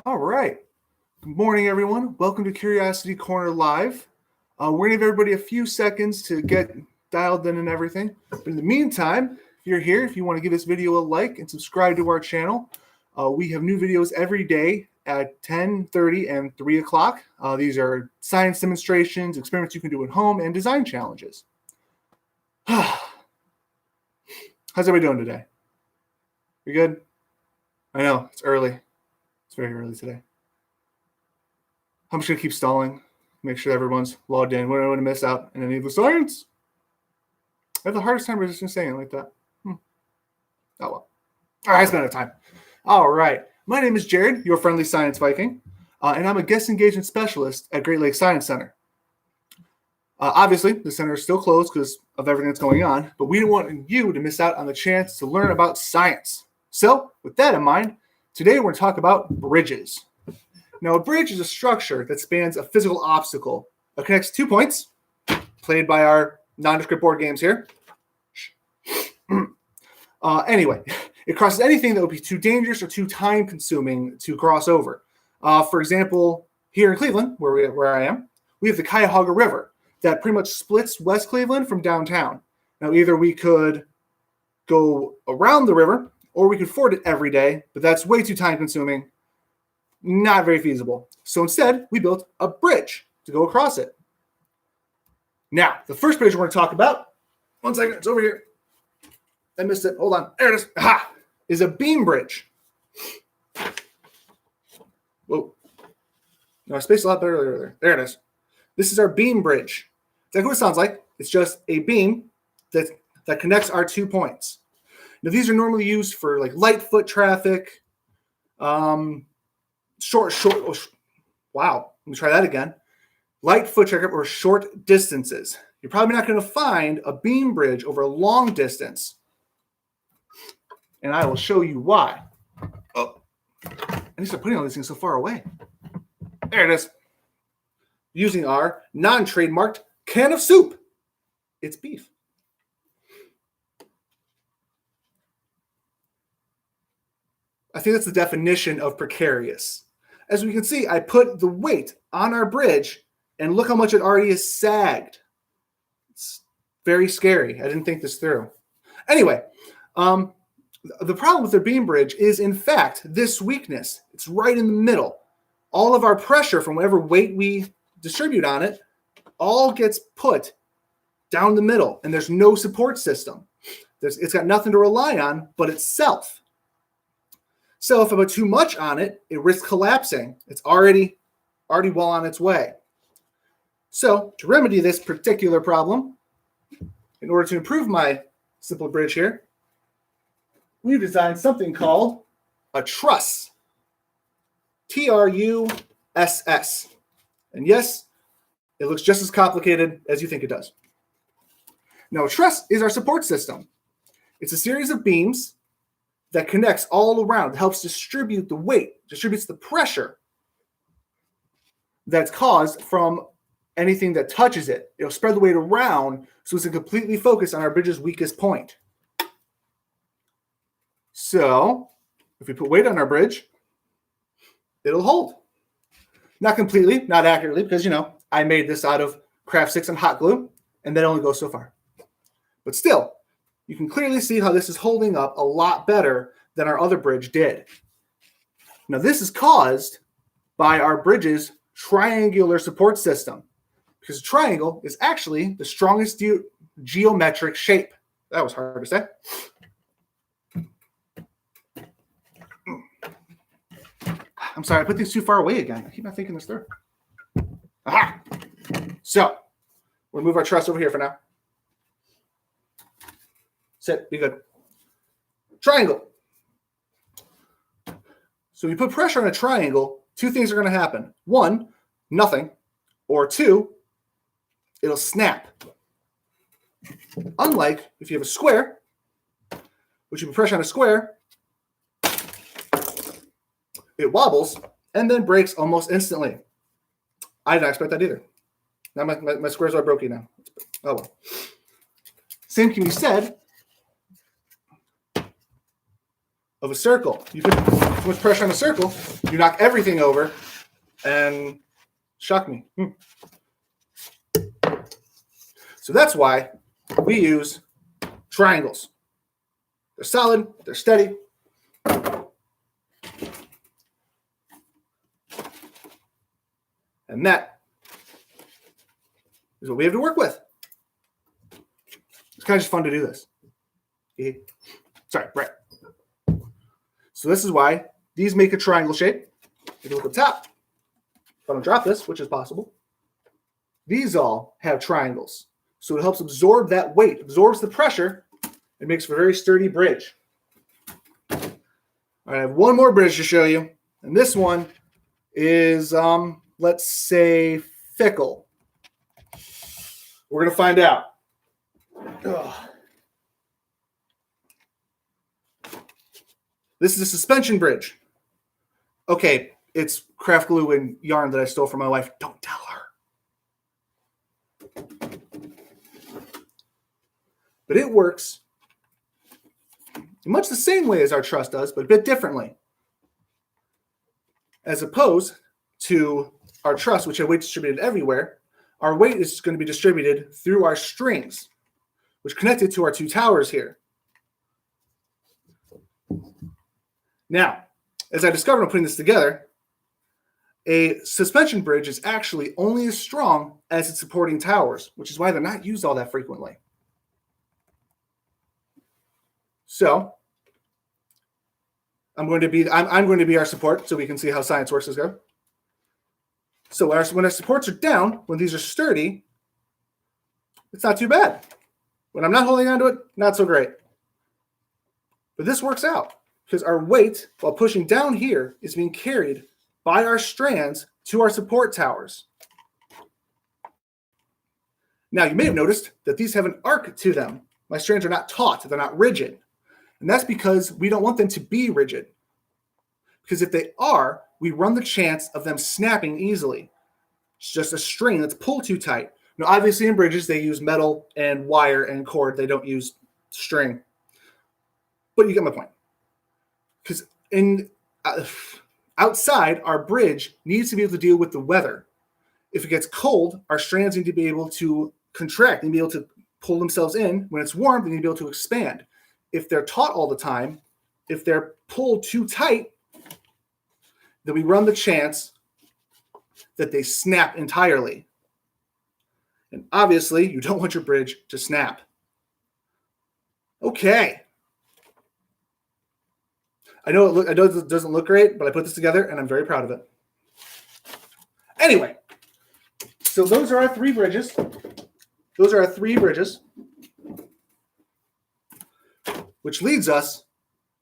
All right. Good morning, everyone. Welcome to Curiosity Corner Live. We're going to give everybody a few seconds to get dialed in and everything. But in the meantime, if you're here, if you want to give this video a like and subscribe to our channel, we have new videos every day at 10:30 and 3 o'clock. These are science demonstrations, experiments you can do at home, and design challenges. How's everybody doing today? You good? I know, it's early. It's very early today. I'm just going to keep stalling, make sure everyone's logged in. We don't want to miss out on any of the science. I have the hardest time resisting saying it like that. Oh, well. All right, it's been a time. All right. My name is Jared, your friendly science Viking, and I'm a guest engagement specialist at Great Lakes Science Center. Obviously, the center is still closed because of everything that's going on, but we don't want you to miss out on the chance to learn about science. So, with that in mind, today we're going to talk about bridges. Now, a bridge is a structure that spans a physical obstacle that connects 2 points, played by our nondescript board games here. Anyway, it crosses anything that would be too dangerous or too time-consuming to cross over. For example, here in Cleveland, where I am, we have the Cuyahoga River that pretty much splits West Cleveland from downtown. Now, either we could go around the river, or we could ford it every day, but that's way too time-consuming. Not very feasible. So instead, we built a bridge to go across it. Now, the first bridge we're going to talk about, one second, it's over here. I missed it. Hold on. There it is. Aha! Is a beam bridge. Whoa. No, I spaced a lot better earlier. There it is. This is our beam bridge. Exactly what it sounds like. It's just a beam that connects our 2 points. Now, these are normally used for like light foot traffic, wow, let me try that again. Light foot traffic or short distances. You're probably not going to find a beam bridge over a long distance. And I will show you why. Oh, I need to start putting all these things so far away. There it is. Using our non-trademarked can of soup. It's beef. I think that's the definition of precarious. As we can see, I put the weight on our bridge, and look how much it already is sagged. It's very scary. I didn't think this through. Anyway, the problem with the beam bridge is, in fact, this weakness. It's right in the middle. All of our pressure from whatever weight we distribute on it all gets put down the middle, and there's no support system. It's got nothing to rely on but itself. So if I put too much on it, it risks collapsing. It's already well on its way. So to remedy this particular problem, in order to improve my simple bridge here, we've designed something called a truss. Truss. And yes, it looks just as complicated as you think it does. Now, a truss is our support system. It's a series of beams that connects all around, helps distribute the weight, distributes the pressure that's caused from anything that touches it. It'll spread the weight around so it's completely focused on our bridge's weakest point. So if we put weight on our bridge, it'll hold. Not completely, not accurately, because, I made this out of Craft 6 and hot glue, and that only goes so far. But still, you can clearly see how this is holding up a lot better than our other bridge did. Now, this is caused by our bridge's triangular support system, because a triangle is actually the strongest geometric shape. That was hard to say. I'm sorry, I put things too far away again. I keep not thinking this through. Aha! So, we'll move our truss over here for now. Sit, be good. Triangle. So we put pressure on a triangle, 2 things are going to happen. 1, nothing. Or 2, it'll snap. Unlike if you have a square, which you put pressure on a square, it wobbles and then breaks almost instantly. I didn't expect that either. Now my squares are broken now. Oh well. Same can be said of a circle. You put too much pressure on the circle, you knock everything over and shock me. So that's why we use triangles. They're solid, they're steady. And that is what we have to work with. It's kind of just fun to do this. Sorry, right. So this is why these make a triangle shape. If you look up top, if I don't drop this, which is possible, these all have triangles. So it helps absorb that weight, absorbs the pressure, and makes for a very sturdy bridge. All right, I have one more bridge to show you. And this one is, let's say, fickle. We're going to find out. Ugh. This is a suspension bridge. Okay, it's craft glue and yarn that I stole from my wife. Don't tell her. But it works in much the same way as our truss does, but a bit differently. As opposed to our truss, which has weight distributed everywhere, our weight is going to be distributed through our strings, which connected to our two towers here. Now, as I discovered when putting this together, a suspension bridge is actually only as strong as its supporting towers, which is why they're not used all that frequently. So, I'm going to be our support so we can see how science works as go. So when our supports are down, when these are sturdy, it's not too bad. When I'm not holding onto it, not so great. But this works out because our weight, while pushing down here, is being carried by our strands to our support towers. Now, you may have noticed that these have an arc to them. My strands are not taut, they're not rigid. And that's because we don't want them to be rigid. Because if they are, we run the chance of them snapping easily. It's just a string that's pulled too tight. Now, obviously in bridges, they use metal and wire and cord. They don't use string. But you get my point. Because outside, our bridge needs to be able to deal with the weather. If it gets cold, our strands need to be able to contract and be able to pull themselves in. When it's warm, they need to be able to expand. If they're taut all the time, if they're pulled too tight, then we run the chance that they snap entirely. And obviously, you don't want your bridge to snap. Okay. I know it doesn't look great, but I put this together, and I'm very proud of it. Anyway, so those are our three bridges. Which leads us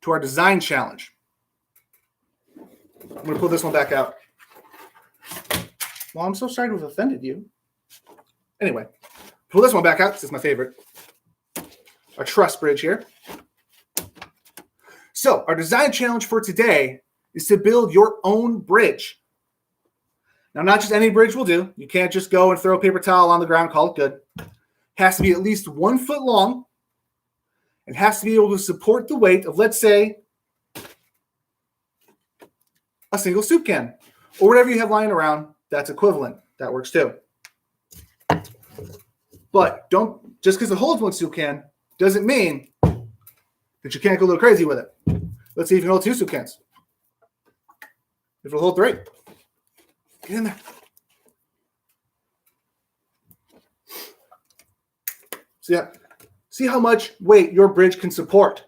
to our design challenge. I'm going to pull this one back out. Well, I'm so sorry to have offended you. Anyway, pull this one back out. This is my favorite. Our truss bridge here. So, our design challenge for today is to build your own bridge. Now, not just any bridge will do. You can't just go and throw a paper towel on the ground, call it good. It has to be at least 1 foot long. It has to be able to support the weight of, let's say, a single soup can or whatever you have lying around that's equivalent. That works too. But just because it holds 1 soup can doesn't mean that you can't go a little crazy with it. Let's see if you can hold 2 soup cans. If it'll hold 3. Get in there. See how much weight your bridge can support.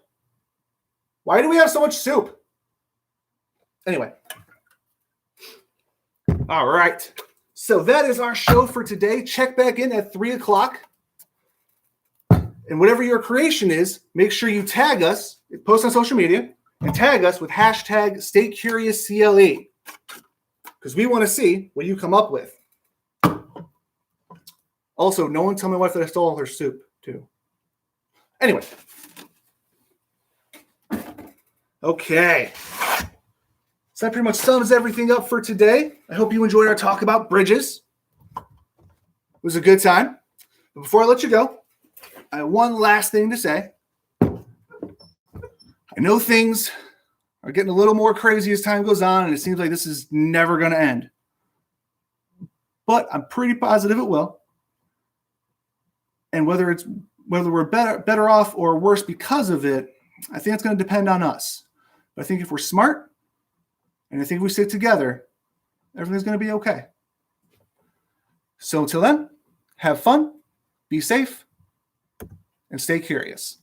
Why do we have so much soup? Anyway. All right. So that is our show for today. Check back in at 3 o'clock. And whatever your creation is, make sure you tag us, post on social media, and tag us with hashtag StayCuriousCLE. Because we want to see what you come up with. Also, no one tell my wife that I stole her soup, too. Anyway. Okay. So that pretty much sums everything up for today. I hope you enjoyed our talk about bridges. It was a good time. But before I let you go, I have one last thing to say. I know things are getting a little more crazy as time goes on, and it seems like this is never going to end. But I'm pretty positive it will. And whether we're better off or worse because of it, I think it's going to depend on us. But I think if we're smart, and I think if we stick together, everything's going to be okay. So until then, have fun, be safe, and stay curious.